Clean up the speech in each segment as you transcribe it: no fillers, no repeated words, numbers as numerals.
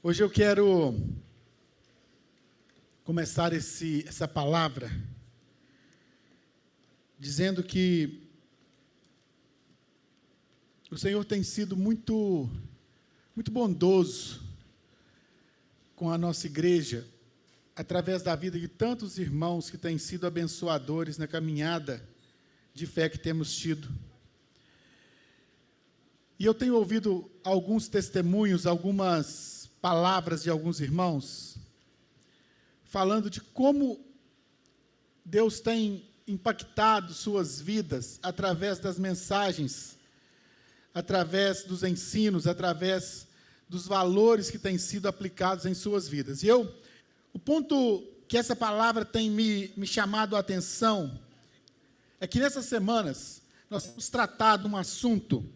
Hoje eu quero começar essa palavra dizendo que o Senhor tem sido muito bondoso com a nossa igreja, através da vida de tantos irmãos que têm sido abençoadores na caminhada de fé que temos tido. E eu tenho ouvido alguns testemunhos, algumas palavras de alguns irmãos, falando de como Deus tem impactado suas vidas através das mensagens, através dos ensinos, através dos valores que têm sido aplicados em suas vidas. E o ponto que essa palavra tem me chamado a atenção é que nessas semanas nós temos tratado um assunto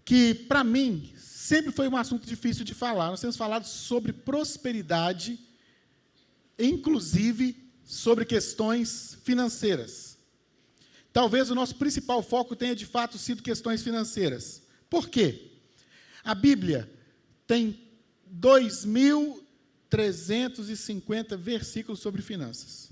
que, para mim, sempre foi um assunto difícil de falar. Nós temos falado sobre prosperidade, inclusive sobre questões financeiras. Talvez o nosso principal foco tenha, de fato, sido questões financeiras. Por quê? A Bíblia tem 2.350 versículos sobre finanças.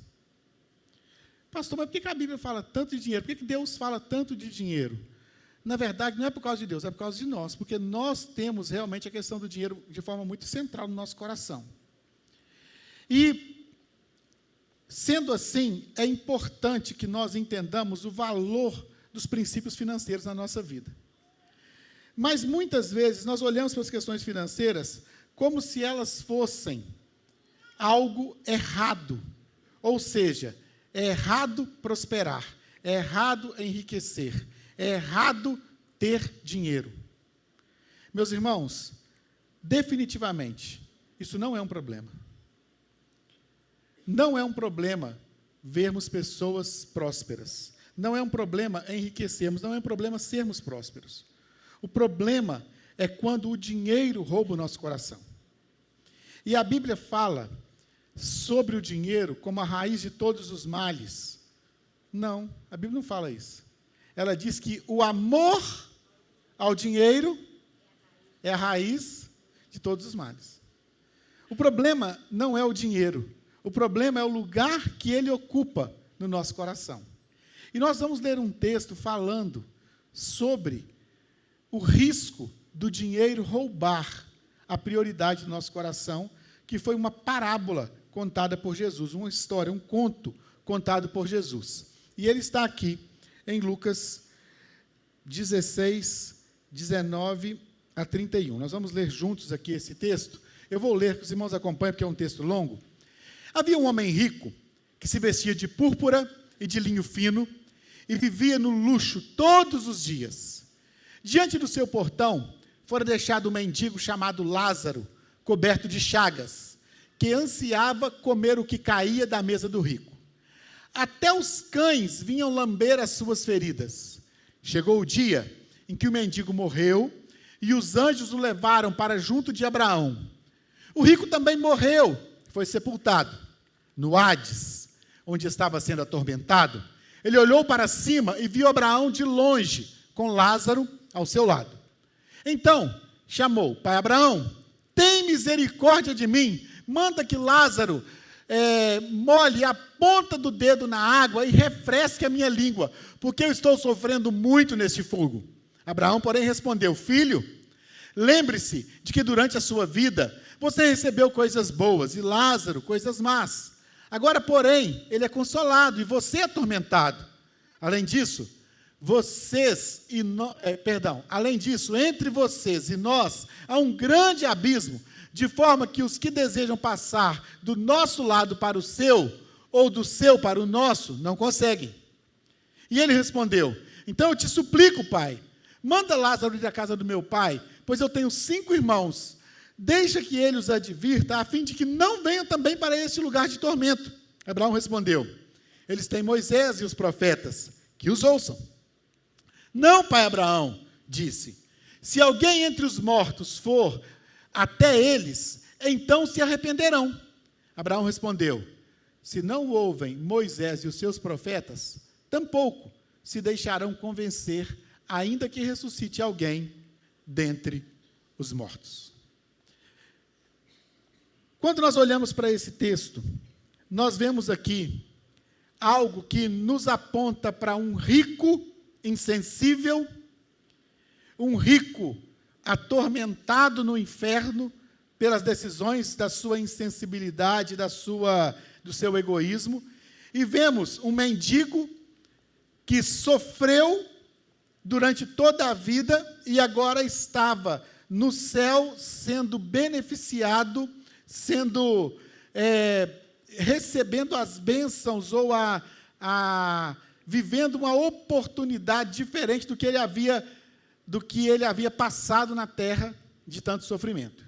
Pastor, mas por que a Bíblia fala tanto de dinheiro? Por que Deus fala tanto de dinheiro? Na verdade, não é por causa de Deus, é por causa de nós, porque nós temos realmente a questão do dinheiro de forma muito central no nosso coração. E, sendo assim, é importante que nós entendamos o valor dos princípios financeiros na nossa vida. Mas, muitas vezes, nós olhamos para as questões financeiras como se elas fossem algo errado. Ou seja, é errado prosperar, é errado enriquecer, é errado ter dinheiro. Meus irmãos, definitivamente, isso não é um problema. Não é um problema vermos pessoas prósperas. Não é um problema enriquecermos, não é um problema sermos prósperos. O problema é quando o dinheiro rouba o nosso coração. E a Bíblia fala sobre o dinheiro como a raiz de todos os males. Não, a Bíblia não fala isso. Ela diz que o amor ao dinheiro é a raiz de todos os males. O problema não é o dinheiro. O problema é o lugar que ele ocupa no nosso coração. E nós vamos ler um texto falando sobre o risco do dinheiro roubar a prioridade do nosso coração, que foi uma parábola contada por Jesus, uma história, um conto contado por Jesus. E ele está aqui em Lucas 16, 19 a 31. Nós vamos ler juntos aqui esse texto. Eu vou ler, que os irmãos acompanhem, porque é um texto longo. Havia um homem rico, que se vestia de púrpura e de linho fino, e vivia no luxo todos os dias. Diante do seu portão, fora deixado um mendigo chamado Lázaro, coberto de chagas, que ansiava comer o que caía da mesa do rico. Até os cães vinham lamber as suas feridas. Chegou o dia em que o mendigo morreu, e os anjos o levaram para junto de Abraão. O rico também morreu, foi sepultado. No Hades, onde estava sendo atormentado, ele olhou para cima e viu Abraão de longe, com Lázaro ao seu lado. Então, chamou: Pai Abraão, tem misericórdia de mim, manda que Lázaro molhe a ponta do dedo na água e refresque a minha língua, porque eu estou sofrendo muito neste fogo. Abraão, porém, respondeu: Filho, lembre-se de que durante a sua vida você recebeu coisas boas e Lázaro coisas más. Agora, porém, ele é consolado e você é atormentado. Além disso, entre vocês e nós há um grande abismo, de forma que os que desejam passar do nosso lado para o seu, ou do seu para o nosso, não conseguem. E ele respondeu: Então eu te suplico, pai, manda Lázaro ir à casa do meu pai, pois eu tenho 5 irmãos. Deixa que ele os advirta, a fim de que não venham também para este lugar de tormento. Abraão respondeu: Eles têm Moisés e os profetas, que os ouçam. Não, pai Abraão, disse, se alguém entre os mortos for até eles, então se arrependerão. Abraão respondeu: Se não ouvem Moisés e os seus profetas, tampouco se deixarão convencer, ainda que ressuscite alguém dentre os mortos. Quando nós olhamos para esse texto, nós vemos aqui algo que nos aponta para um rico insensível, um rico atormentado no inferno pelas decisões da sua insensibilidade, do seu egoísmo, e vemos um mendigo que sofreu durante toda a vida e agora estava no céu sendo beneficiado, recebendo as bênçãos ou vivendo uma oportunidade diferente do que ele havia passado na terra de tanto sofrimento.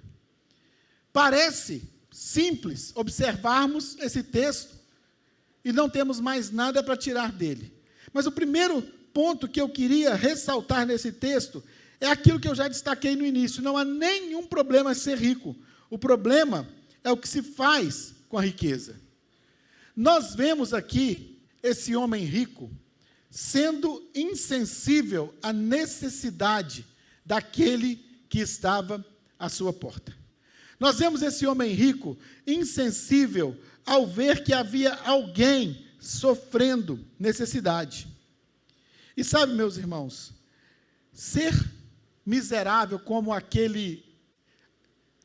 Parece simples observarmos esse texto e não temos mais nada para tirar dele. Mas o primeiro ponto que eu queria ressaltar nesse texto é aquilo que eu já destaquei no início. Não há nenhum problema em ser rico. O problema é o que se faz com a riqueza. Nós vemos aqui esse homem rico sendo insensível à necessidade daquele que estava à sua porta. Nós vemos esse homem rico insensível ao ver que havia alguém sofrendo necessidade. E sabe, meus irmãos, ser miserável como aquele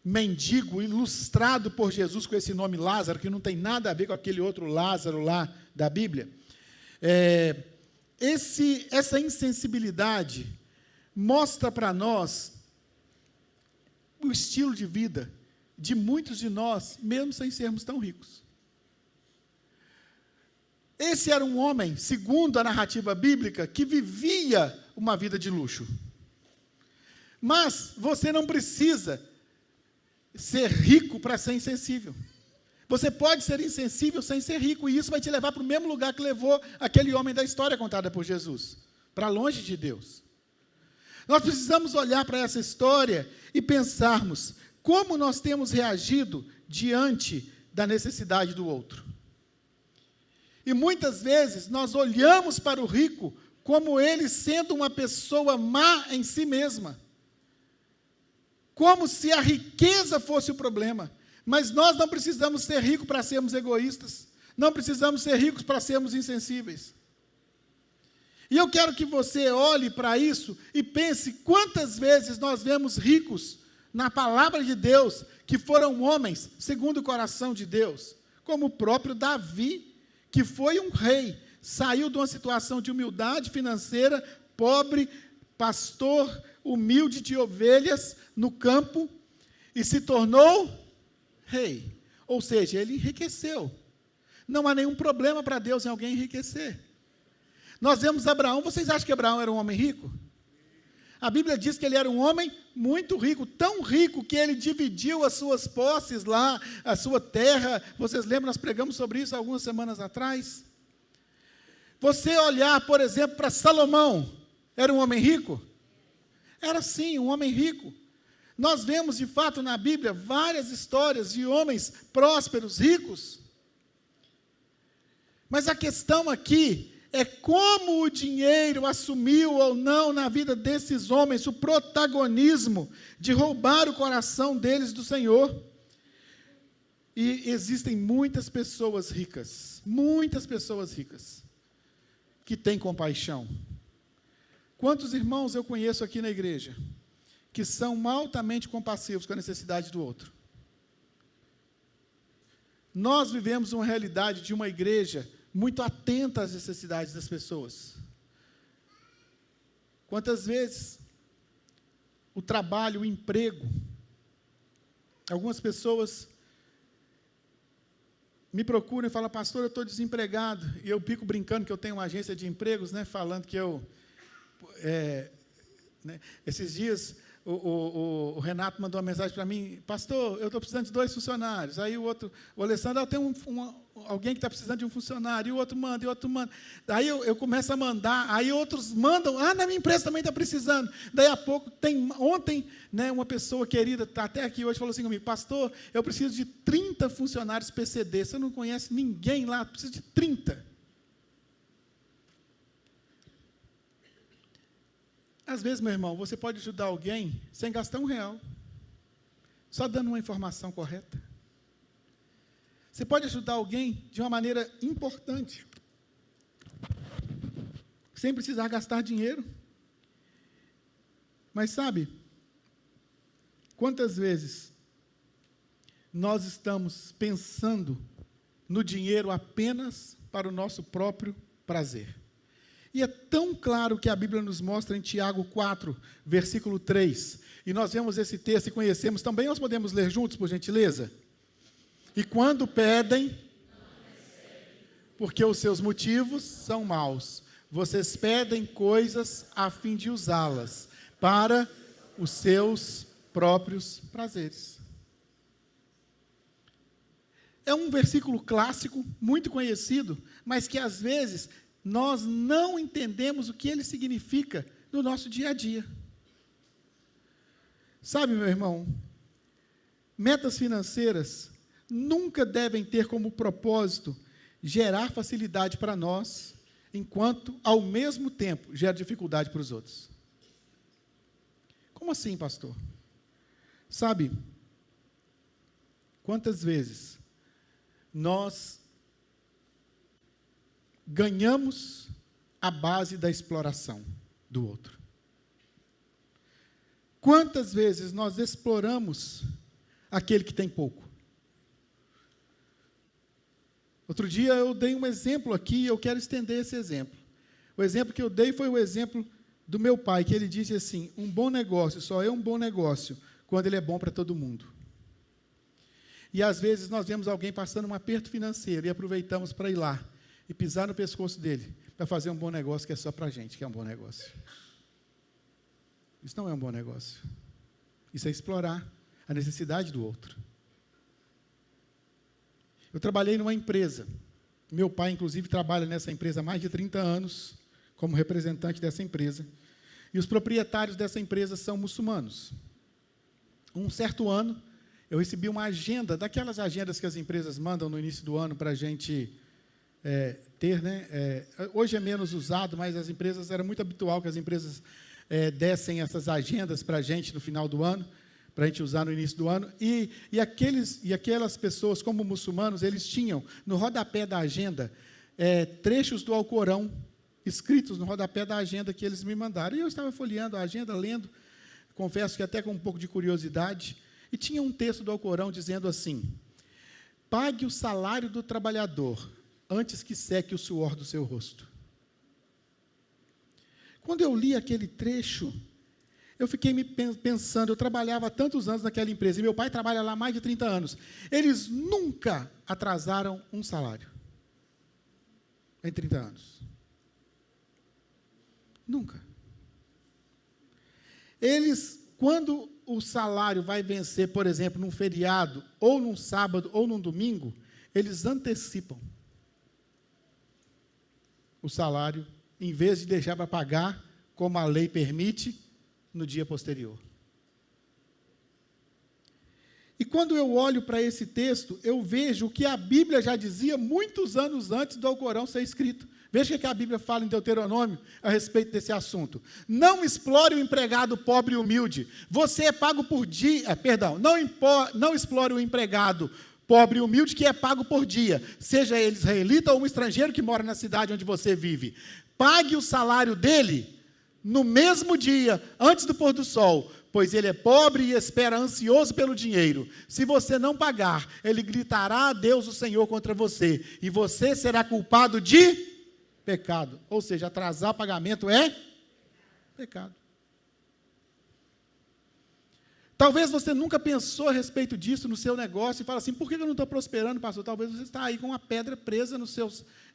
mendigo ilustrado por Jesus com esse nome Lázaro, que não tem nada a ver com aquele outro Lázaro lá da Bíblia, essa insensibilidade mostra para nós o estilo de vida de muitos de nós, mesmo sem sermos tão ricos. Esse era um homem, segundo a narrativa bíblica, que vivia uma vida de luxo. Mas você não precisa ser rico para ser insensível. Você pode ser insensível sem ser rico, e isso vai te levar para o mesmo lugar que levou aquele homem da história contada por Jesus, para longe de Deus. Nós precisamos olhar para essa história e pensarmos como nós temos reagido diante da necessidade do outro. E muitas vezes nós olhamos para o rico como ele sendo uma pessoa má em si mesma, como se a riqueza fosse o problema. Mas nós não precisamos ser ricos para sermos egoístas, não precisamos ser ricos para sermos insensíveis. E eu quero que você olhe para isso e pense quantas vezes nós vemos ricos na palavra de Deus, que foram homens segundo o coração de Deus, como o próprio Davi, que foi um rei, saiu de uma situação de humildade financeira, pobre, pastor humilde de ovelhas no campo, e se tornou rei. Ou seja, ele enriqueceu. Não há nenhum problema para Deus em alguém enriquecer. Nós vemos Abraão. Vocês acham que Abraão era um homem rico? A Bíblia diz que ele era um homem muito rico, tão rico que ele dividiu as suas posses lá, a sua terra. Vocês lembram, nós pregamos sobre isso algumas semanas atrás. Você olhar, por exemplo, para Salomão, era um homem rico? Era sim, um homem rico. Nós vemos, de fato, na Bíblia, várias histórias de homens prósperos, ricos. Mas a questão aqui é como o dinheiro assumiu ou não na vida desses homens o protagonismo de roubar o coração deles do Senhor. E existem muitas pessoas ricas, que têm compaixão. Quantos irmãos eu conheço aqui na igreja que são altamente compassivos com a necessidade do outro? Nós vivemos uma realidade de uma igreja muito atenta às necessidades das pessoas. Quantas vezes o trabalho, o emprego, algumas pessoas me procuram e falam: pastor, eu estou desempregado, e eu fico brincando que eu tenho uma agência de empregos, falando que eu... esses dias o Renato mandou uma mensagem para mim: pastor, eu estou precisando de 2 funcionários. Aí o Alessandro, tem alguém que está precisando de um funcionário, e o outro manda, Daí eu começo a mandar, aí outros mandam: na minha empresa também está precisando. Daí a pouco, ontem, uma pessoa querida, está até aqui hoje, falou assim comigo: pastor, eu preciso de 30 funcionários PCD, você não conhece ninguém lá, preciso de 30. Às vezes, meu irmão, você pode ajudar alguém sem gastar R$1, só dando uma informação correta. Você pode ajudar alguém de uma maneira importante, sem precisar gastar dinheiro. Mas sabe, quantas vezes nós estamos pensando no dinheiro apenas para o nosso próprio prazer? E é tão claro que a Bíblia nos mostra em Tiago 4, versículo 3, e nós vemos esse texto e conhecemos também, nós podemos ler juntos, por gentileza? E quando pedem, porque os seus motivos são maus, vocês pedem coisas a fim de usá-las para os seus próprios prazeres. É um versículo clássico, muito conhecido, mas que às vezes nós não entendemos o que ele significa no nosso dia a dia. Sabe, meu irmão, metas financeiras nunca devem ter como propósito gerar facilidade para nós, enquanto, ao mesmo tempo, gera dificuldade para os outros. Como assim, pastor? Sabe, quantas vezes nós ganhamos a base da exploração do outro? Quantas vezes nós exploramos aquele que tem pouco? Outro dia eu dei um exemplo aqui e eu quero estender esse exemplo. O exemplo que eu dei foi o exemplo do meu pai, que ele disse assim: um bom negócio só é um bom negócio quando ele é bom para todo mundo. E às vezes nós vemos alguém passando um aperto financeiro e aproveitamos para ir lá e pisar no pescoço dele para fazer um bom negócio que é só para a gente, que é um bom negócio. Isso não é um bom negócio. Isso é explorar a necessidade do outro. Eu trabalhei numa empresa. Meu pai, inclusive, trabalha nessa empresa há mais de 30 anos, como representante dessa empresa. E os proprietários dessa empresa são muçulmanos. Um certo ano, eu recebi uma agenda, daquelas agendas que as empresas mandam no início do ano para a gente ter, né? Hoje é menos usado, mas as empresas, era muito habitual que as empresas dessem essas agendas para a gente no final do ano, para a gente usar no início do ano, e aquelas pessoas, como muçulmanos, eles tinham no rodapé da agenda trechos do Alcorão, escritos no rodapé da agenda que eles me mandaram. E eu estava folheando a agenda, lendo, confesso que até com um pouco de curiosidade, e tinha um texto do Alcorão dizendo assim: pague o salário do trabalhador antes que seque o suor do seu rosto. Quando eu li aquele trecho, eu fiquei me pensando, eu trabalhava há tantos anos naquela empresa, e meu pai trabalha lá há mais de 30 anos. Eles nunca atrasaram um salário. Em 30 anos. Nunca. Eles, quando o salário vai vencer, por exemplo, num feriado, ou num sábado, ou num domingo, eles antecipam o salário, em vez de deixar para pagar, como a lei permite, no dia posterior. E quando eu olho para esse texto, eu vejo o que a Bíblia já dizia muitos anos antes do Alcorão ser escrito. Veja o que a Bíblia fala em Deuteronômio a respeito desse assunto. Não explore o empregado pobre e humilde. Você é pago por dia, não explore o empregado pobre e humilde que é pago por dia, seja ele israelita ou um estrangeiro que mora na cidade onde você vive. Pague o salário dele no mesmo dia, antes do pôr do sol, pois ele é pobre e espera ansioso pelo dinheiro. Se você não pagar, ele gritará a Deus, o Senhor, contra você, e você será culpado de pecado. Ou seja, atrasar o pagamento é pecado. Talvez você nunca pensou a respeito disso no seu negócio e fala assim: por que eu não estou prosperando, pastor? Talvez você está aí com uma pedra presa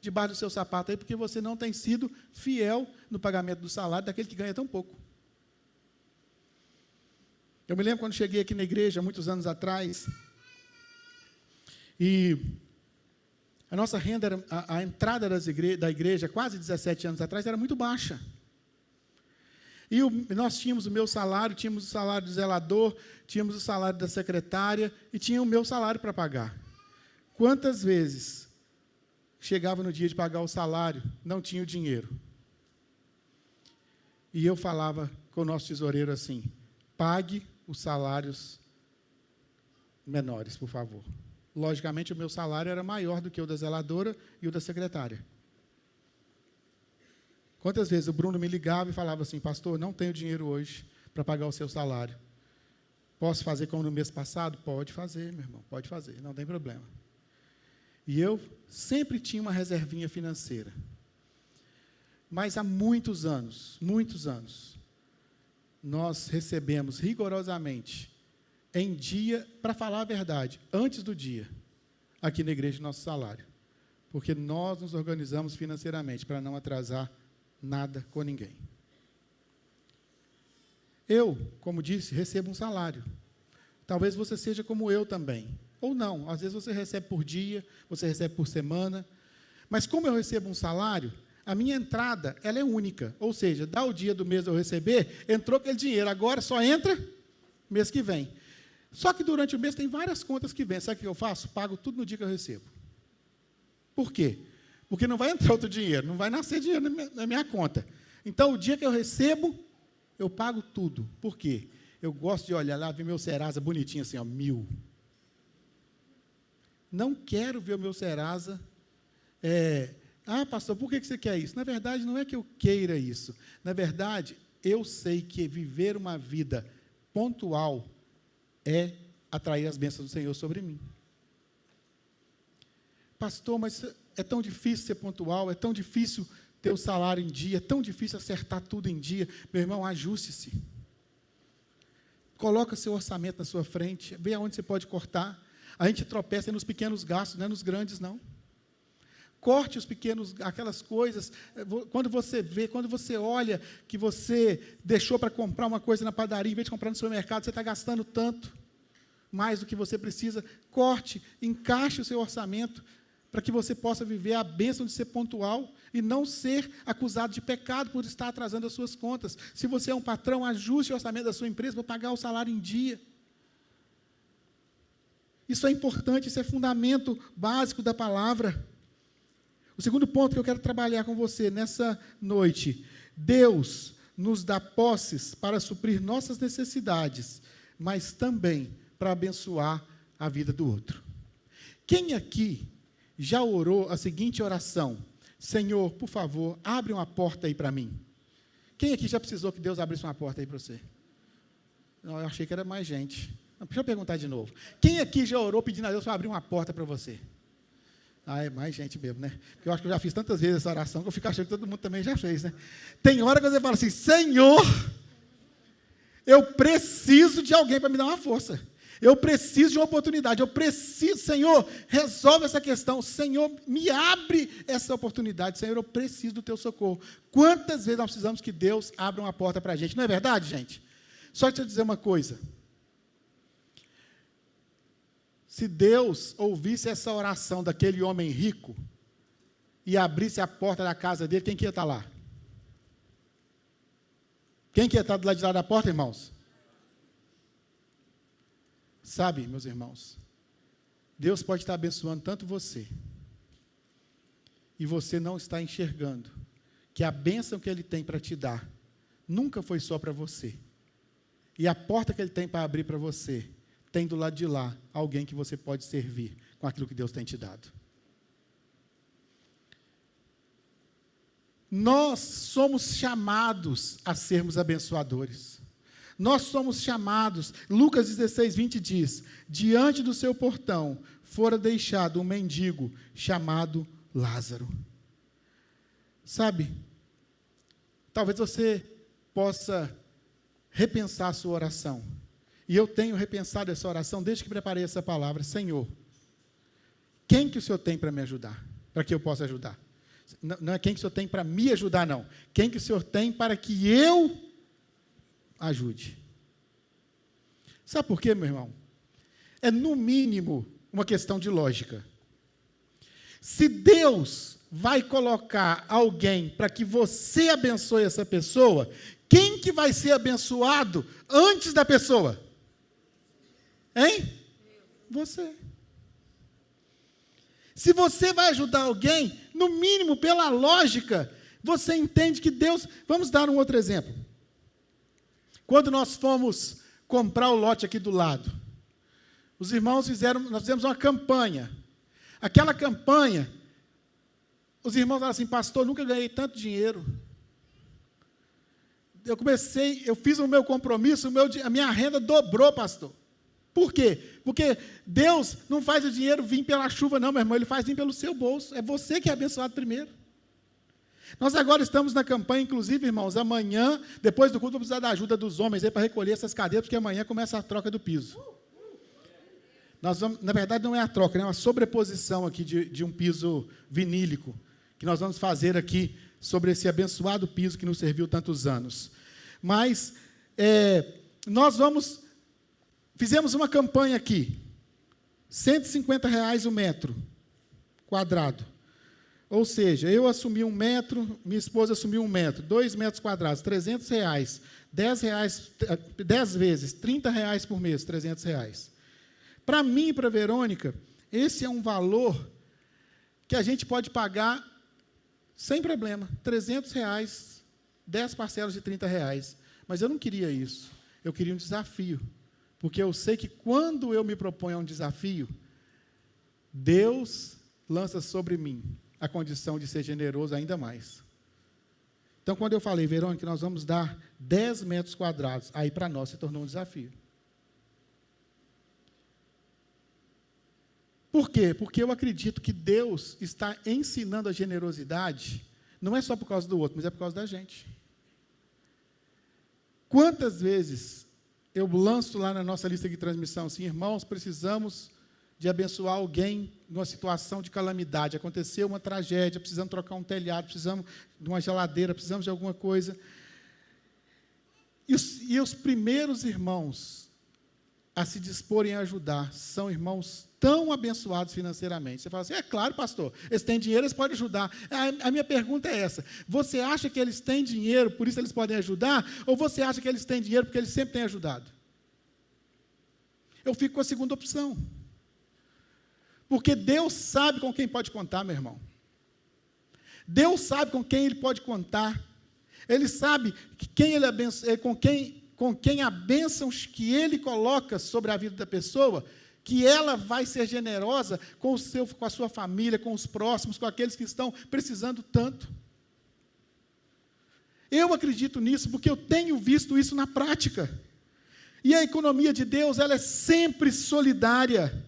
debaixo do seu sapato aí, porque você não tem sido fiel no pagamento do salário daquele que ganha tão pouco. Eu me lembro quando cheguei aqui na igreja, muitos anos atrás, e a nossa renda, a entrada da igreja, quase 17 anos atrás, era muito baixa. E nós tínhamos o meu salário, tínhamos o salário do zelador, tínhamos o salário da secretária e tinha o meu salário para pagar. Quantas vezes chegava no dia de pagar o salário, não tinha o dinheiro? E eu falava com o nosso tesoureiro assim: pague os salários menores, por favor. Logicamente, o meu salário era maior do que o da zeladora e o da secretária. Quantas vezes o Bruno me ligava e falava assim, pastor, não tenho dinheiro hoje para pagar o seu salário. Posso fazer como no mês passado? Pode fazer, meu irmão, pode fazer, não tem problema. E eu sempre tinha uma reservinha financeira. Mas há muitos anos, nós recebemos rigorosamente, em dia, para falar a verdade, antes do dia, aqui na igreja, nosso salário. Porque nós nos organizamos financeiramente para não atrasar nada com ninguém. Eu, como disse, recebo um salário. Talvez você seja como eu também. Ou não, às vezes você recebe por dia, você recebe por semana. Mas como eu recebo um salário, a minha entrada, ela é única. Ou seja, dá o dia do mês eu receber, entrou aquele dinheiro, agora só entra mês que vem. Só que durante o mês tem várias contas que vêm. Sabe o que eu faço? Pago tudo no dia que eu recebo. Por quê? Porque não vai entrar outro dinheiro, não vai nascer dinheiro na minha conta. Então, o dia que eu recebo, eu pago tudo. Por quê? Eu gosto de olhar lá, ver meu Serasa bonitinho assim, ó, 1.000. Não quero ver o meu Serasa. Pastor, por que você quer isso? Na verdade, não é que eu queira isso. Na verdade, eu sei que viver uma vida pontual é atrair as bênçãos do Senhor sobre mim. Pastor, mas é tão difícil ser pontual, é tão difícil ter o salário em dia, é tão difícil acertar tudo em dia. Meu irmão, ajuste-se. Coloca seu orçamento na sua frente, vê aonde você pode cortar. A gente tropeça nos pequenos gastos, não é nos grandes, não. Corte os pequenos, aquelas coisas, quando você olha que você deixou para comprar uma coisa na padaria, em vez de comprar no supermercado, você está gastando tanto, mais do que você precisa, corte, encaixe o seu orçamento, para que você possa viver a bênção de ser pontual e não ser acusado de pecado por estar atrasando as suas contas. Se você é um patrão, ajuste o orçamento da sua empresa para pagar o salário em dia. Isso é importante, isso é fundamento básico da palavra. O segundo ponto que eu quero trabalhar com você nessa noite, Deus nos dá posses para suprir nossas necessidades, mas também para abençoar a vida do outro. Quem aqui já orou a seguinte oração? Senhor, por favor, abre uma porta aí para mim. Quem aqui já precisou que Deus abrisse uma porta aí para você? Não, eu achei que era mais gente. Deixa eu perguntar de novo. Quem aqui já orou pedindo a Deus para abrir uma porta para você? É mais gente mesmo, né? Porque eu acho que eu já fiz tantas vezes essa oração que eu fico achando que todo mundo também já fez, né? Tem hora que você fala assim, Senhor, eu preciso de alguém para me dar uma força. Eu preciso de uma oportunidade, Senhor, resolve essa questão, Senhor, me abre essa oportunidade, Senhor, eu preciso do teu socorro. Quantas vezes nós precisamos que Deus abra uma porta para a gente? Não é verdade, gente? Só deixa eu dizer uma coisa. Se Deus ouvisse essa oração daquele homem rico e abrisse a porta da casa dele, quem que ia estar lá? Quem que ia estar do lado de lá da porta, irmãos? Sabe, meus irmãos, Deus pode estar abençoando tanto você, e você não está enxergando que a bênção que Ele tem para te dar, nunca foi só para você, e a porta que Ele tem para abrir para você, tem do lado de lá, alguém que você pode servir, com aquilo que Deus tem te dado. Nós somos chamados a sermos abençoadores. Nós somos chamados, Lucas 16, 20 diz, diante do seu portão fora deixado um mendigo chamado Lázaro. Sabe, talvez você possa repensar a sua oração. E eu tenho repensado essa oração desde que preparei essa palavra. Senhor, quem que o Senhor tem para me ajudar? Para que eu possa ajudar? Não é quem que o Senhor tem para me ajudar, não. Quem que o Senhor tem para que eu ajude. Sabe por quê, meu irmão? É, no mínimo, uma questão de lógica. Se Deus vai colocar alguém para que você abençoe essa pessoa, quem que vai ser abençoado antes da pessoa? Hein? Você. Se você vai ajudar alguém, no mínimo, pela lógica, você entende que Deus... Vamos dar um outro exemplo. Quando nós fomos comprar o lote aqui do lado, Os irmãos nós fizemos uma campanha. Aquela campanha, os irmãos falaram assim, pastor, nunca ganhei tanto dinheiro. Eu fiz o meu compromisso, a minha renda dobrou, pastor. Por quê? Porque Deus não faz o dinheiro vir pela chuva, não, meu irmão, Ele faz vir pelo seu bolso. É você que é abençoado primeiro. Nós agora estamos na campanha, inclusive, irmãos, amanhã, depois do culto, vou precisar da ajuda dos homens aí para recolher essas cadeiras, porque amanhã começa a troca do piso. Nós vamos, na verdade, não é a troca, é uma sobreposição aqui de um piso vinílico, que nós vamos fazer aqui sobre esse abençoado piso que nos serviu tantos anos. Mas fizemos uma campanha aqui, R$150 o metro quadrado. Ou seja, eu assumi 1 metro, minha esposa assumiu 1 metro, 2 metros quadrados, R$300, 10 vezes, R$30 por mês, R$300. Para mim e para a Verônica, esse é um valor que a gente pode pagar sem problema, R$300, 10 parcelas de R$30. Mas eu não queria isso, eu queria um desafio, porque eu sei que quando eu me proponho a um desafio, Deus lança sobre mim a condição de ser generoso ainda mais. Então, quando eu falei, Verônica, nós vamos dar 10 metros quadrados, aí para nós se tornou um desafio. Por quê? Porque eu acredito que Deus está ensinando a generosidade, não é só por causa do outro, mas é por causa da gente. Quantas vezes eu lanço lá na nossa lista de transmissão, assim, irmãos, precisamos de abençoar alguém numa situação de calamidade, aconteceu uma tragédia, precisamos trocar um telhado, precisamos de uma geladeira, precisamos de alguma coisa. E os primeiros irmãos a se disporem a ajudar são irmãos tão abençoados financeiramente. Você fala assim, é claro, pastor, eles têm dinheiro, eles podem ajudar. A minha pergunta é essa, você acha que eles têm dinheiro, por isso eles podem ajudar, ou você acha que eles têm dinheiro porque eles sempre têm ajudado? Eu fico com a segunda opção. Porque Deus sabe com quem pode contar, meu irmão. Deus sabe com quem Ele pode contar. Ele sabe quem ele abençoa, com quem a bênção que Ele coloca sobre a vida da pessoa, que ela vai ser generosa com a sua família, com os próximos, com aqueles que estão precisando tanto. Eu acredito nisso porque eu tenho visto isso na prática. E a economia de Deus, ela é sempre solidária.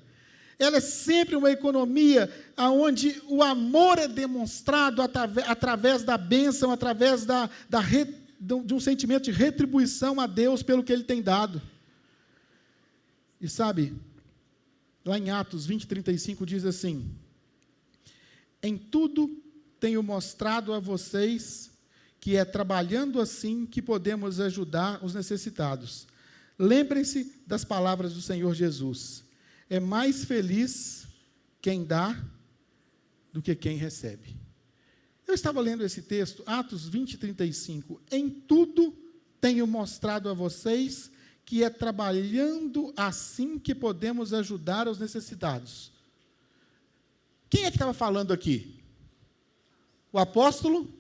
Ela é sempre uma economia onde o amor é demonstrado através da bênção, através de um sentimento de retribuição a Deus pelo que Ele tem dado. E sabe, lá em Atos 20:35 diz assim, em tudo tenho mostrado a vocês que é trabalhando assim que podemos ajudar os necessitados. Lembrem-se das palavras do Senhor Jesus. É mais feliz quem dá do que quem recebe. Eu estava lendo esse texto, Atos 20:35. Em tudo tenho mostrado a vocês que é trabalhando assim que podemos ajudar os necessitados. Quem é que estava falando aqui? O apóstolo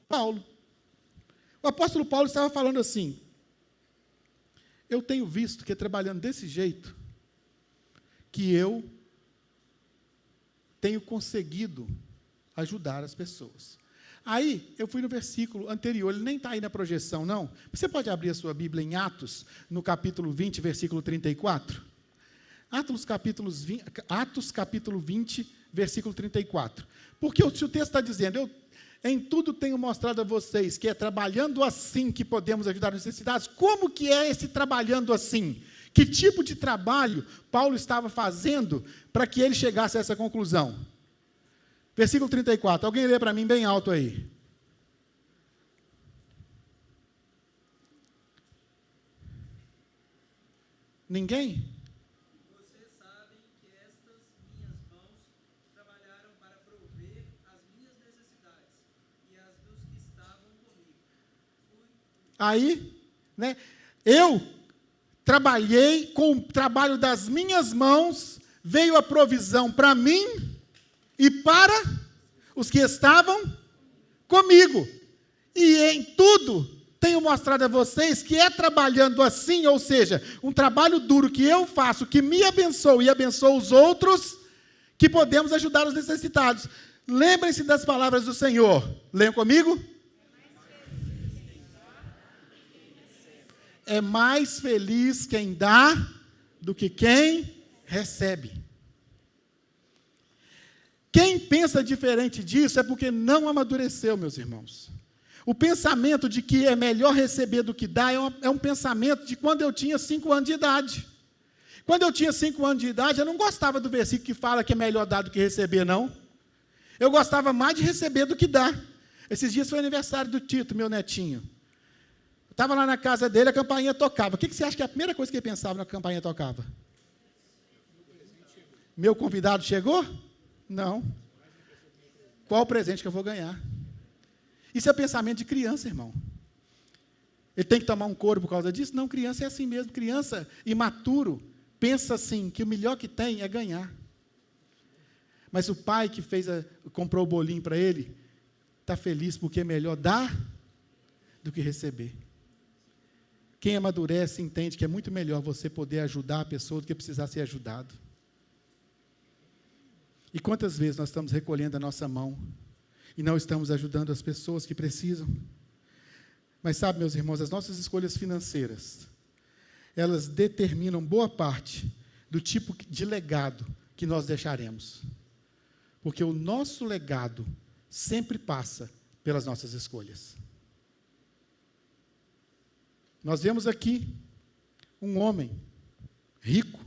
Paulo. O apóstolo Paulo estava falando assim, eu tenho visto que trabalhando desse jeito, que eu tenho conseguido ajudar as pessoas. Aí, eu fui no versículo anterior, ele nem está aí na projeção, não. Você pode abrir a sua Bíblia em Atos, no capítulo 20, versículo 34? Atos capítulo 20, versículo 34. Porque se o texto está dizendo, em tudo tenho mostrado a vocês que é trabalhando assim que podemos ajudar as necessidades, como que é esse trabalhando assim? Que tipo de trabalho Paulo estava fazendo para que ele chegasse a essa conclusão? Versículo 34, alguém lê para mim bem alto aí. Ninguém? Vocês sabem que estas minhas mãos trabalharam para prover as minhas necessidades e as dos que estavam comigo. Aí, né? Eu trabalhei com o trabalho das minhas mãos, veio a provisão para mim e para os que estavam comigo. E em tudo tenho mostrado a vocês que é trabalhando assim, ou seja, um trabalho duro que eu faço, que me abençoa e abençoa os outros, que podemos ajudar os necessitados. Lembrem-se das palavras do Senhor. Leiam comigo. É mais feliz quem dá do que quem recebe. Quem pensa diferente disso é porque não amadureceu, meus irmãos. O pensamento de que é melhor receber do que dar é um pensamento de quando eu tinha 5 anos de idade. Quando eu tinha 5 anos de idade, eu não gostava do versículo que fala que é melhor dar do que receber, não. Eu gostava mais de receber do que dar. Esses dias foi o aniversário do Tito, meu netinho. Eu estava lá na casa dele, a campainha tocava. O que você acha que é a primeira coisa que ele pensava na campainha tocava? Meu convidado chegou? Não. Qual o presente que eu vou ganhar? Isso é pensamento de criança, irmão. Ele tem que tomar um couro por causa disso? Não, criança é assim mesmo. Criança imaturo pensa assim, que o melhor que tem é ganhar. Mas o pai que comprou o bolinho para ele, está feliz porque é melhor dar do que receber. Quem amadurece entende que é muito melhor você poder ajudar a pessoa do que precisar ser ajudado. E quantas vezes nós estamos recolhendo a nossa mão e não estamos ajudando as pessoas que precisam? Mas sabe, meus irmãos, as nossas escolhas financeiras, elas determinam boa parte do tipo de legado que nós deixaremos. Porque o nosso legado sempre passa pelas nossas escolhas. Nós vemos aqui um homem rico,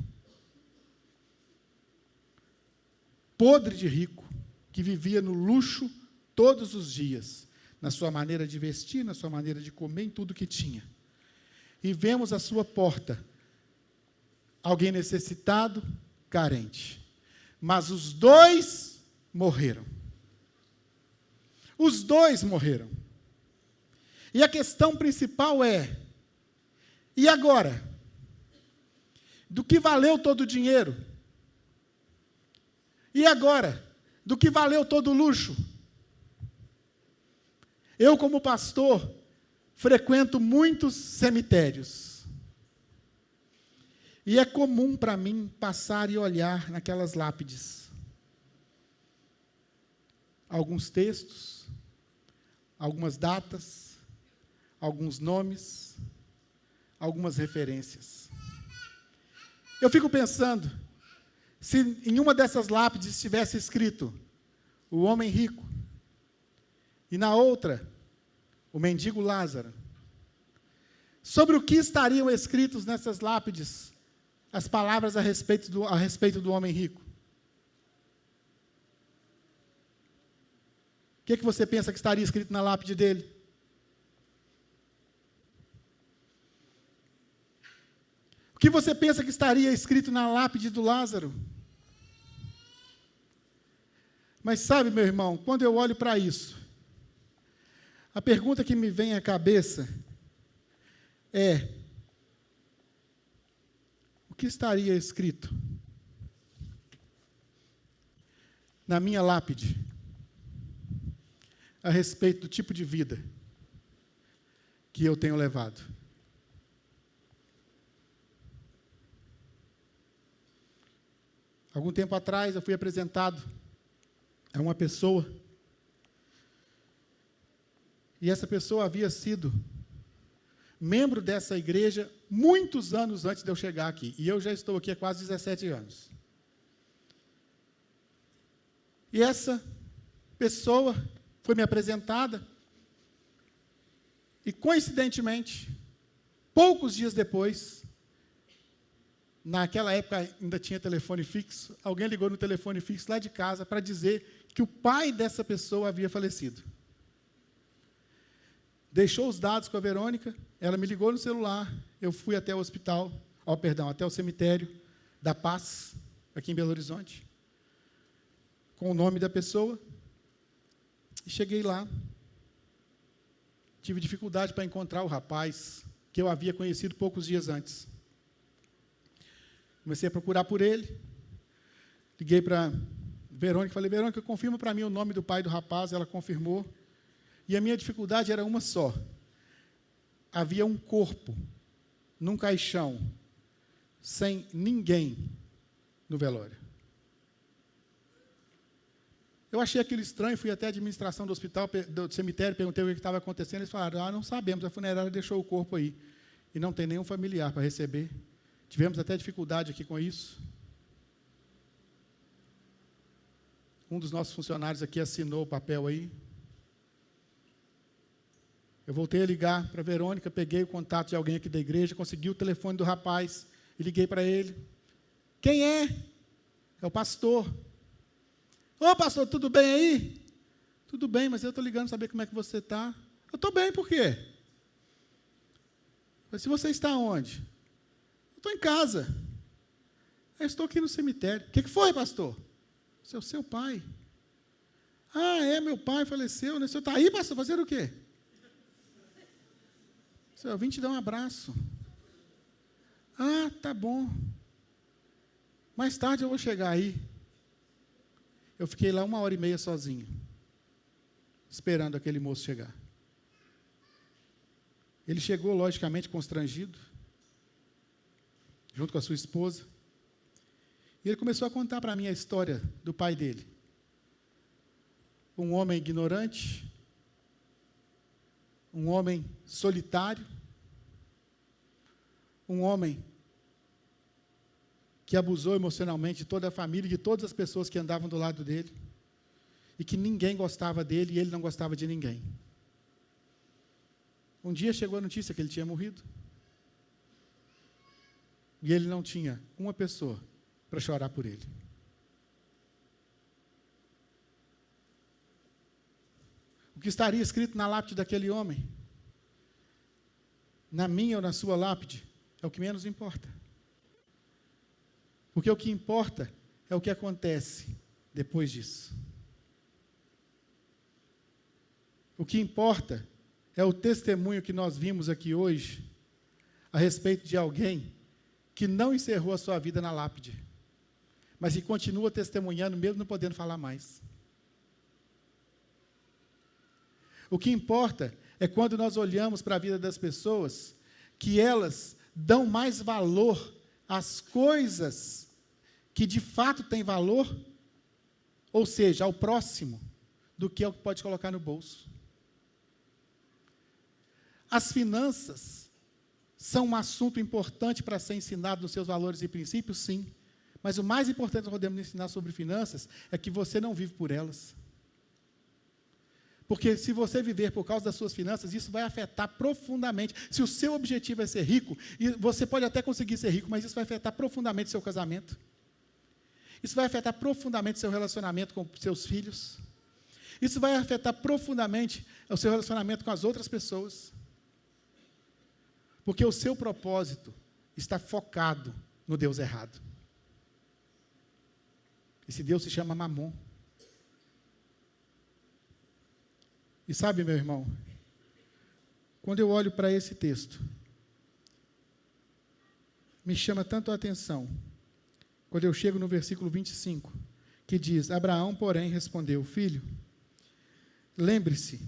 podre de rico, que vivia no luxo todos os dias, na sua maneira de vestir, na sua maneira de comer, em tudo que tinha. E vemos à sua porta alguém necessitado, carente. Mas os dois morreram. Os dois morreram. E a questão principal é: e agora? Do que valeu todo o dinheiro? E agora? Do que valeu todo o luxo? Eu, como pastor, frequento muitos cemitérios. E é comum para mim passar e olhar naquelas lápides. Alguns textos, algumas datas, alguns nomes, algumas referências. Eu fico pensando, se em uma dessas lápides estivesse escrito o homem rico, e na outra, o mendigo Lázaro, sobre o que estariam escritos nessas lápides as palavras a respeito do homem rico? O que você pensa que estaria escrito na lápide dele? O que você pensa que estaria escrito na lápide do Lázaro? Mas sabe, meu irmão, quando eu olho para isso, a pergunta que me vem à cabeça é: o que estaria escrito na minha lápide a respeito do tipo de vida que eu tenho levado? Algum tempo atrás eu fui apresentado a uma pessoa, e essa pessoa havia sido membro dessa igreja muitos anos antes de eu chegar aqui, e eu já estou aqui há quase 17 anos. E essa pessoa foi me apresentada, e coincidentemente, poucos dias depois, naquela época ainda tinha telefone fixo, alguém ligou no telefone fixo lá de casa para dizer que o pai dessa pessoa havia falecido. Deixou os dados com a Verônica, ela me ligou no celular, eu fui até o hospital, até o cemitério da Paz, aqui em Belo Horizonte, com o nome da pessoa, e cheguei lá, tive dificuldade para encontrar o rapaz, que eu havia conhecido poucos dias antes. Comecei a procurar por ele, liguei para Verônica, falei: Verônica, confirma para mim o nome do pai do rapaz. Ela confirmou, e a minha dificuldade era uma só: havia um corpo num caixão, sem ninguém no velório. Eu achei aquilo estranho, fui até a administração do hospital, do cemitério, perguntei o que estava acontecendo, eles falaram, não sabemos, a funerária deixou o corpo aí, e não tem nenhum familiar para receber. Tivemos até dificuldade aqui com isso. Um dos nossos funcionários aqui assinou o papel aí. Eu voltei a ligar para a Verônica, peguei o contato de alguém aqui da igreja, consegui o telefone do rapaz, e liguei para ele. Quem é? É o pastor. Ô, pastor, tudo bem aí? Tudo bem, mas eu estou ligando para saber como é que você está. Eu estou bem, por quê? Mas se você está onde? Eu estou em casa. Eu estou aqui no cemitério. O que foi, pastor? Esse é o seu pai. Ah, é, meu pai faleceu, né? O senhor está aí, pastor, fazendo o quê? Eu vim te dar um abraço. Ah, tá bom. Mais tarde eu vou chegar aí. Eu fiquei lá 1h30 sozinho, esperando aquele moço chegar. Ele chegou, logicamente, constrangido, junto com a sua esposa, e ele começou a contar para mim a história do pai dele. Um homem ignorante, um homem solitário, um homem que abusou emocionalmente de toda a família, de todas as pessoas que andavam do lado dele, e que ninguém gostava dele e ele não gostava de ninguém. Um dia chegou a notícia que ele tinha morrido, e ele não tinha uma pessoa para chorar por ele. O que estaria escrito na lápide daquele homem, na minha ou na sua lápide, é o que menos importa. Porque o que importa é o que acontece depois disso. O que importa é o testemunho que nós vimos aqui hoje a respeito de alguém que não encerrou a sua vida na lápide, mas que continua testemunhando mesmo não podendo falar mais. O que importa é quando nós olhamos para a vida das pessoas, que elas dão mais valor às coisas que de fato têm valor, ou seja, ao próximo, do que ao que pode colocar no bolso. As finanças são um assunto importante para ser ensinado nos seus valores e princípios, sim. Mas o mais importante que nós podemos ensinar sobre finanças é que você não vive por elas. Porque se você viver por causa das suas finanças, isso vai afetar profundamente. Se o seu objetivo é ser rico, e você pode até conseguir ser rico, mas isso vai afetar profundamente o seu casamento. Isso vai afetar profundamente o seu relacionamento com seus filhos. Isso vai afetar profundamente o seu relacionamento com as outras pessoas. Porque o seu propósito está focado no Deus errado. Esse Deus se chama Mamon. E sabe, meu irmão, quando eu olho para esse texto, me chama tanto a atenção, quando eu chego no versículo 25, que diz, Abraão, porém, respondeu, filho, lembre-se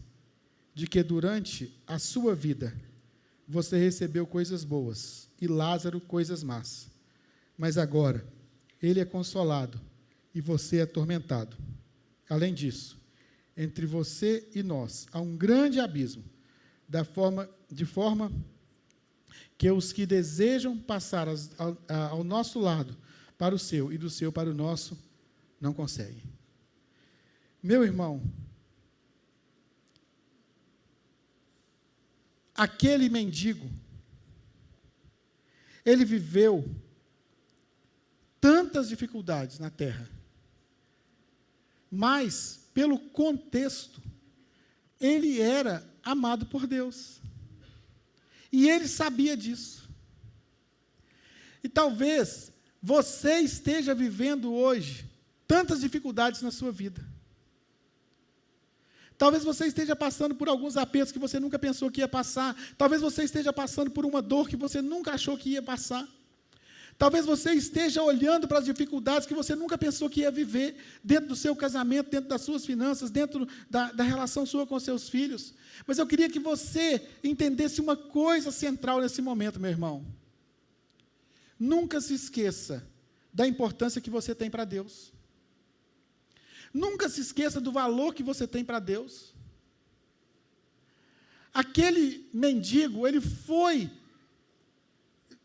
de que durante a sua vida, você recebeu coisas boas, e Lázaro coisas más, mas agora, ele é consolado, e você é atormentado. Além disso, entre você e nós há um grande abismo, de forma que os que desejam passar ao nosso lado para o seu e do seu para o nosso, não conseguem. Meu irmão, aquele mendigo, ele viveu tantas dificuldades na terra, mas, pelo contexto, ele era amado por Deus. E ele sabia disso. E talvez você esteja vivendo hoje tantas dificuldades na sua vida. Talvez você esteja passando por alguns apertos que você nunca pensou que ia passar. Talvez você esteja passando por uma dor que você nunca achou que ia passar. Talvez você esteja olhando para as dificuldades que você nunca pensou que ia viver, dentro do seu casamento, dentro das suas finanças, dentro da relação sua com seus filhos. Mas eu queria que você entendesse uma coisa central nesse momento, meu irmão. Nunca se esqueça da importância que você tem para Deus. Nunca se esqueça do valor que você tem para Deus. Aquele mendigo, ele foi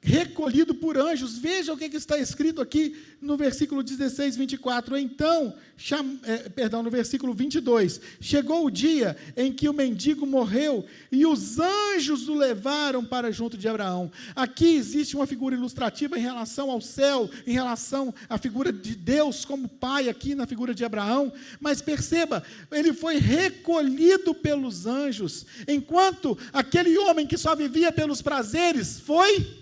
recolhido por anjos. Veja o que está escrito aqui no versículo 16, 24. Então, no versículo 22, chegou o dia em que o mendigo morreu e os anjos o levaram para junto de Abraão. Aqui existe uma figura ilustrativa em relação ao céu, em relação à figura de Deus como pai aqui na figura de Abraão, mas perceba, ele foi recolhido pelos anjos, enquanto aquele homem que só vivia pelos prazeres foi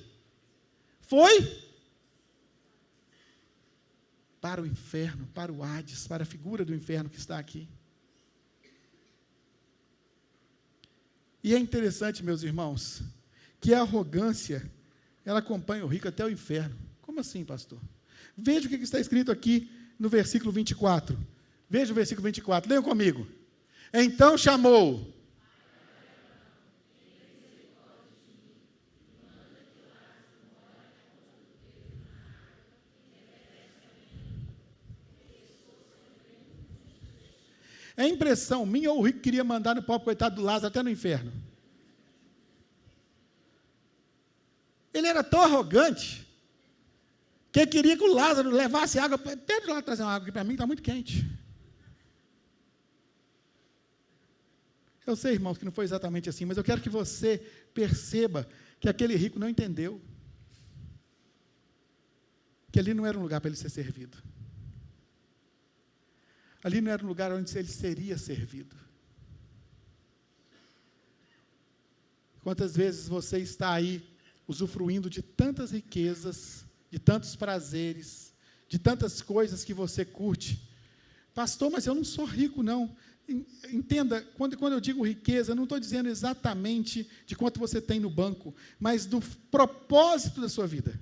para o inferno, para o Hades, para a figura do inferno que está aqui. E é interessante, meus irmãos, que a arrogância, ela acompanha o rico até o inferno. Como assim, pastor? Veja o que está escrito aqui no versículo 24. Veja o versículo 24, leiam comigo. Então chamou... É impressão minha ou o rico queria mandar no pobre coitado do Lázaro até no inferno? Ele era tão arrogante que ele queria que o Lázaro levasse água. Pede lá trazer uma água aqui para mim, está muito quente. Eu sei, irmãos, que não foi exatamente assim, mas eu quero que você perceba que aquele rico não entendeu que ali não era um lugar para ele ser servido. Ali não era um lugar onde ele seria servido. Quantas vezes você está aí usufruindo de tantas riquezas, de tantos prazeres, de tantas coisas que você curte? Pastor, mas eu não sou rico, não. Entenda, quando eu digo riqueza, eu não estou dizendo exatamente de quanto você tem no banco, mas do propósito da sua vida.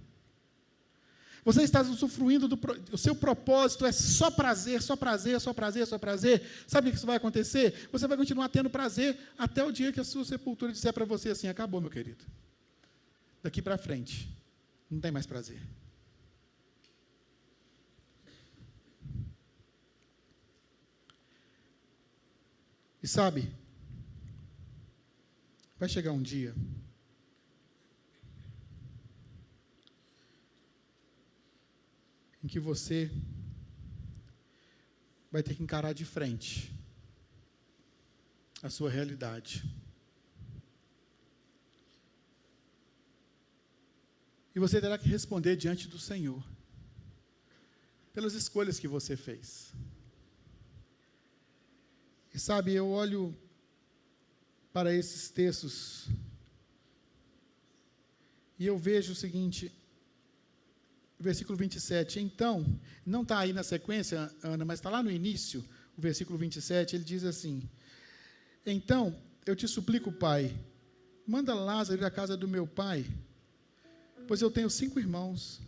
Você está usufruindo o seu propósito é só prazer, só prazer, só prazer, só prazer. Sabe o que isso vai acontecer? Você vai continuar tendo prazer até o dia que a sua sepultura disser para você assim, acabou, meu querido. Daqui para frente, não tem mais prazer. E sabe, vai chegar um dia em que você vai ter que encarar de frente a sua realidade. E você terá que responder diante do Senhor pelas escolhas que você fez. E sabe, eu olho para esses textos e eu vejo o seguinte... Versículo 27, então, não está aí na sequência, Ana, mas está lá no início, o versículo 27, ele diz assim, então, eu te suplico, Pai, manda Lázaro ir à casa do meu pai, pois eu tenho 5 irmãos,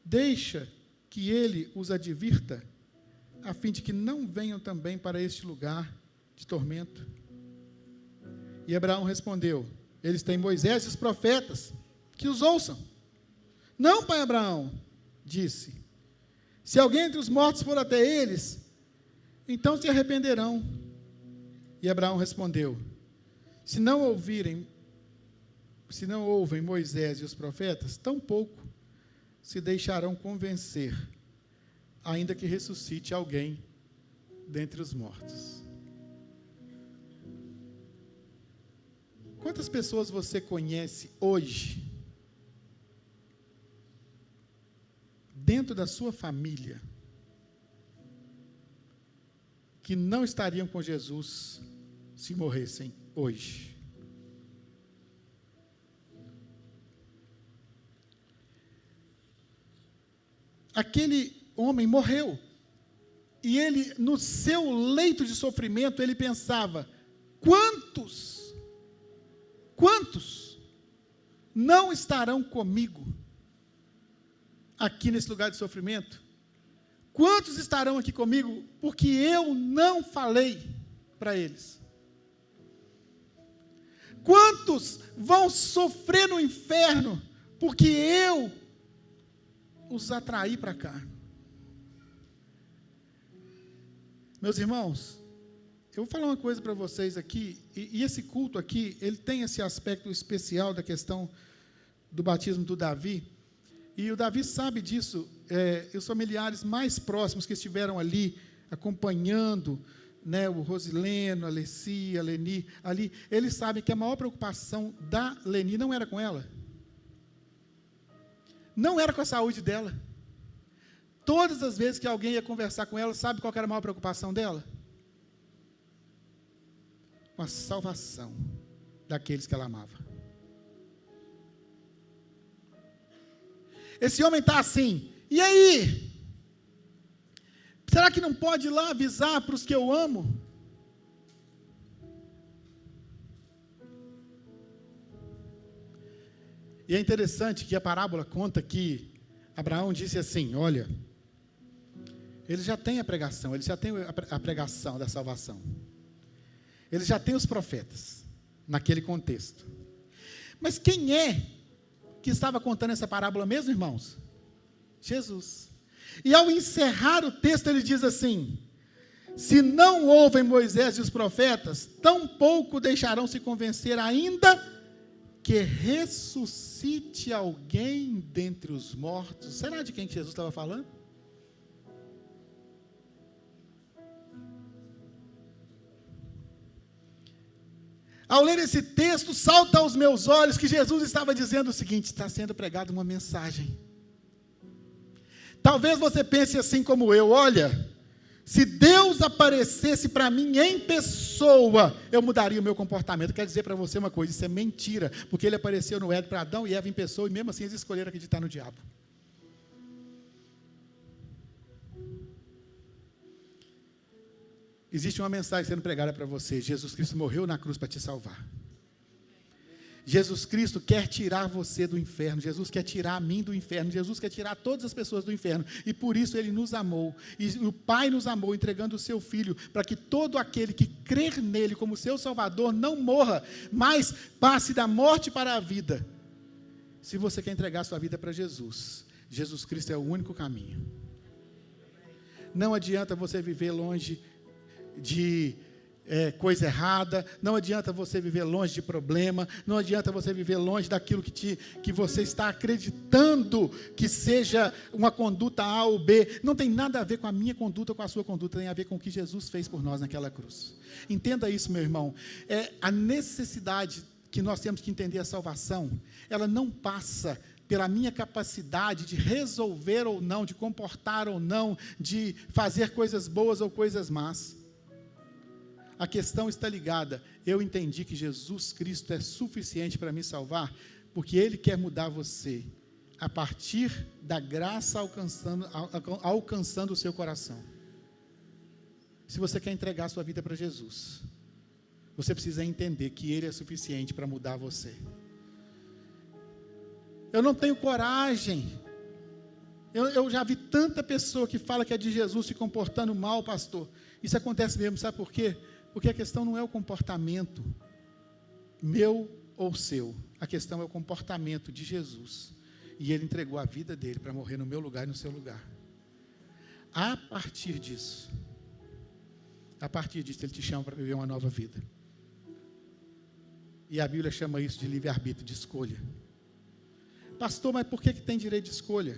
deixa que ele os advirta, a fim de que não venham também para este lugar de tormento. E Abraão respondeu, eles têm Moisés e os profetas, que os ouçam. Não, pai Abraão, disse, se alguém entre os mortos for até eles, então se arrependerão. E Abraão respondeu, se não ouvem Moisés e os profetas, tampouco se deixarão convencer, ainda que ressuscite alguém dentre os mortos. Quantas pessoas você conhece hoje, dentro da sua família, que não estariam com Jesus se morressem hoje? Aquele homem morreu, e ele, no seu leito de sofrimento, ele pensava, quantos não estarão comigo aqui nesse lugar de sofrimento? Quantos estarão aqui comigo porque eu não falei para eles? Quantos vão sofrer no inferno porque eu os atraí para cá? Meus irmãos, eu vou falar uma coisa para vocês aqui, e esse culto aqui, ele tem esse aspecto especial da questão do batismo do Davi, e o Davi sabe disso, os familiares mais próximos que estiveram ali, acompanhando, né, o Rosileno, a Leci, a Leni, ali, eles sabem que a maior preocupação da Leni não era com ela, não era com a saúde dela. Todas as vezes que alguém ia conversar com ela, sabe qual era a maior preocupação dela? Com a salvação daqueles que ela amava. Esse homem está assim, e aí? Será que não pode ir lá avisar para os que eu amo? E é interessante que a parábola conta que Abraão disse assim, olha, eles já têm a pregação, eles já têm a pregação da salvação. Eles já têm os profetas, naquele contexto. Mas quem é que estava contando essa parábola mesmo, irmãos? Jesus. E ao encerrar o texto, ele diz assim, se não ouvem Moisés e os profetas, tampouco deixarão se convencer ainda que ressuscite alguém dentre os mortos. Será de quem que Jesus estava falando? Ao ler esse texto, salta aos meus olhos que Jesus estava dizendo o seguinte, está sendo pregada uma mensagem. Talvez você pense assim como eu, olha, se Deus aparecesse para mim em pessoa, eu mudaria o meu comportamento. Quero dizer para você uma coisa, isso é mentira, porque ele apareceu no Éden para Adão e Eva em pessoa, e mesmo assim eles escolheram acreditar no diabo. Existe uma mensagem sendo pregada para você, Jesus Cristo morreu na cruz para te salvar. Jesus Cristo quer tirar você do inferno, Jesus quer tirar a mim do inferno, Jesus quer tirar todas as pessoas do inferno, e por isso Ele nos amou, e o Pai nos amou, entregando o seu Filho, para que todo aquele que crer nele como seu Salvador, não morra, mas passe da morte para a vida. Se você quer entregar a sua vida para Jesus, Jesus Cristo é o único caminho. Não adianta você viver longe de coisa errada, não adianta você viver longe de problema, não adianta você viver longe daquilo que você está acreditando que seja uma conduta A ou B, não tem nada a ver com a minha conduta ou com a sua conduta, tem a ver com o que Jesus fez por nós naquela cruz. Entenda isso, meu irmão, a necessidade que nós temos que entender a salvação, ela não passa pela minha capacidade de resolver ou não, de comportar ou não, de fazer coisas boas ou coisas más. A questão está ligada, eu entendi que Jesus Cristo é suficiente para me salvar, porque Ele quer mudar você, a partir da graça alcançando o seu coração. Se você quer entregar a sua vida para Jesus, você precisa entender que Ele é suficiente para mudar você. Eu não tenho coragem, eu já vi tanta pessoa que fala que é de Jesus se comportando mal, pastor. Isso acontece mesmo, sabe por quê? Porque a questão não é o comportamento meu ou seu, a questão é o comportamento de Jesus, e Ele entregou a vida dEle para morrer no meu lugar e no seu lugar. A partir disso, Ele te chama para viver uma nova vida, e a Bíblia chama isso de livre-arbítrio, de escolha. Pastor, mas por que tem direito de escolha?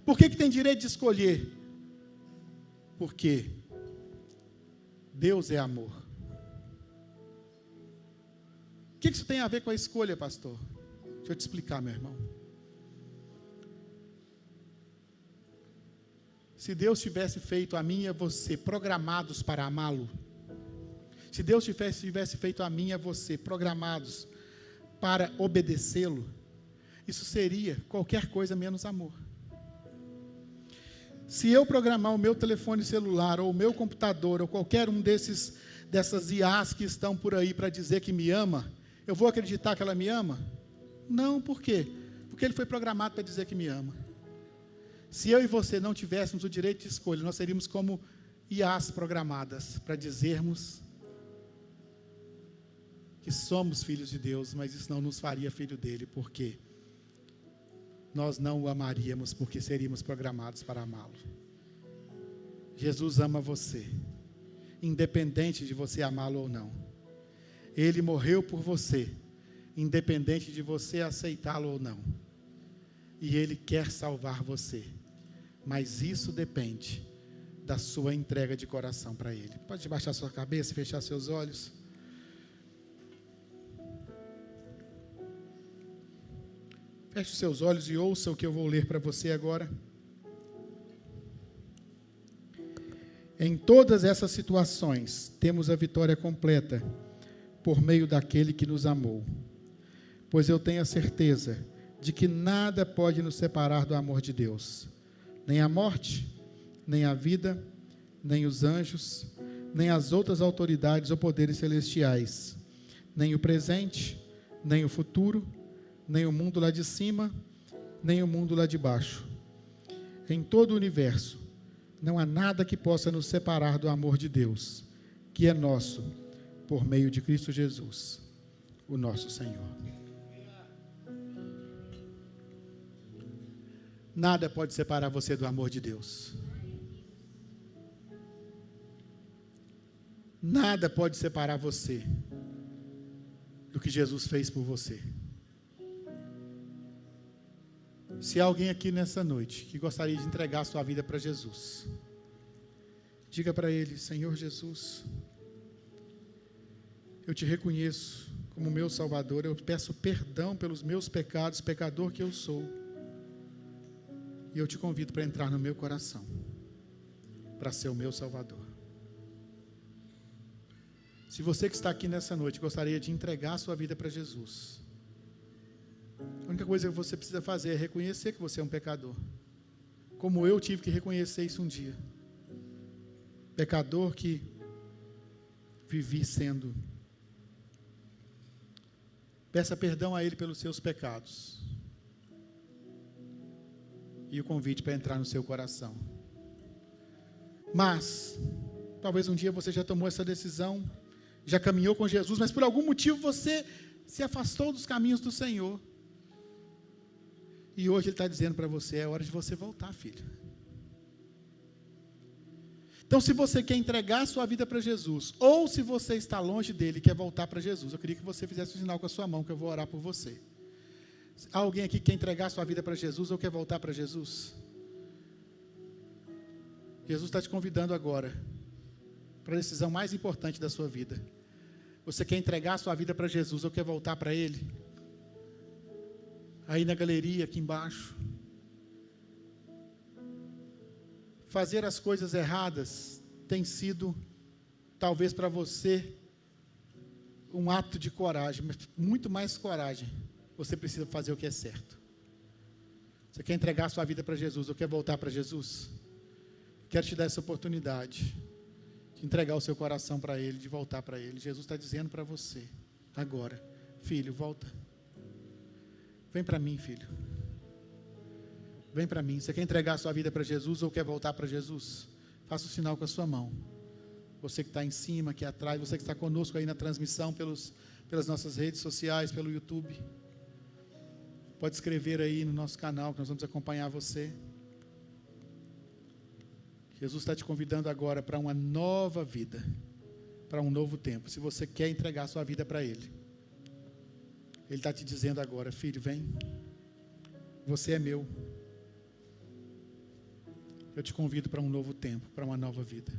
Por que tem direito de escolher? Porque Deus é amor. O que isso tem a ver com a escolha, pastor? Deixa eu te explicar, meu irmão. Se Deus tivesse feito a mim e a você programados para amá-lo, se Deus tivesse feito a mim e a você programados para obedecê-lo, isso seria qualquer coisa menos amor. Se eu programar o meu telefone celular, ou o meu computador, ou qualquer um dessas IAs que estão por aí para dizer que me ama, eu vou acreditar que ela me ama? Não, por quê? Porque ele foi programado para dizer que me ama. Se eu e você não tivéssemos o direito de escolha, nós seríamos como IAs programadas para dizermos que somos filhos de Deus, mas isso não nos faria filho dele, porque nós não o amaríamos, porque seríamos programados para amá-lo. Jesus ama você, independente de você amá-lo ou não. Ele morreu por você, independente de você aceitá-lo ou não. E Ele quer salvar você, mas isso depende da sua entrega de coração para Ele. Pode baixar sua cabeça, fechar seus olhos. Feche os seus olhos e ouça o que eu vou ler para você agora. Em todas essas situações, temos a vitória completa por meio daquele que nos amou. Pois eu tenho a certeza de que nada pode nos separar do amor de Deus. Nem a morte, nem a vida, nem os anjos, nem as outras autoridades ou poderes celestiais, nem o presente, nem o futuro, nem o mundo lá de cima, nem o mundo lá de baixo. Em todo o universo, não há nada que possa nos separar do amor de Deus, que é nosso, por meio de Cristo Jesus, o nosso Senhor. Nada pode separar você do amor de Deus. Nada pode separar você do que Jesus fez por você. Se há alguém aqui nessa noite que gostaria de entregar a sua vida para Jesus, diga para Ele: Senhor Jesus, eu te reconheço como meu Salvador, eu peço perdão pelos meus pecados, pecador que eu sou, e eu te convido para entrar no meu coração, para ser o meu Salvador. Se você que está aqui nessa noite gostaria de entregar a sua vida para Jesus, a única coisa que você precisa fazer é reconhecer que você é um pecador, como eu tive que reconhecer isso um dia. Pecador que vivi sendo. Peça perdão a Ele pelos seus pecados. E o convite para entrar no seu coração. Mas, talvez um dia você já tomou essa decisão, já caminhou com Jesus, mas por algum motivo você se afastou dos caminhos do Senhor. E hoje Ele está dizendo para você: é hora de você voltar, filho. Então, se você quer entregar a sua vida para Jesus, ou se você está longe dele e quer voltar para Jesus, eu queria que você fizesse um sinal com a sua mão, que eu vou orar por você. Há alguém aqui que quer entregar a sua vida para Jesus ou quer voltar para Jesus? Jesus está te convidando agora para a decisão mais importante da sua vida. Você quer entregar a sua vida para Jesus ou quer voltar para Ele? Aí na galeria, aqui embaixo. Fazer as coisas erradas tem sido, talvez para você, um ato de coragem, mas muito mais coragem. Você precisa fazer o que é certo. Você quer entregar a sua vida para Jesus ou quer voltar para Jesus? Quero te dar essa oportunidade de entregar o seu coração para Ele, de voltar para Ele. Jesus está dizendo para você agora: filho, volta. Vem para mim, filho. Vem para mim. Você quer entregar a sua vida para Jesus ou quer voltar para Jesus? Faça o sinal com a sua mão. Você que está em cima, aqui atrás, você que está conosco aí na transmissão pelas nossas redes sociais, pelo YouTube. Pode escrever aí no nosso canal que nós vamos acompanhar você. Jesus está te convidando agora para uma nova vida, para um novo tempo. Se você quer entregar a sua vida para Ele, Ele está te dizendo agora: filho, vem, você é meu. Eu te convido para um novo tempo, para uma nova vida.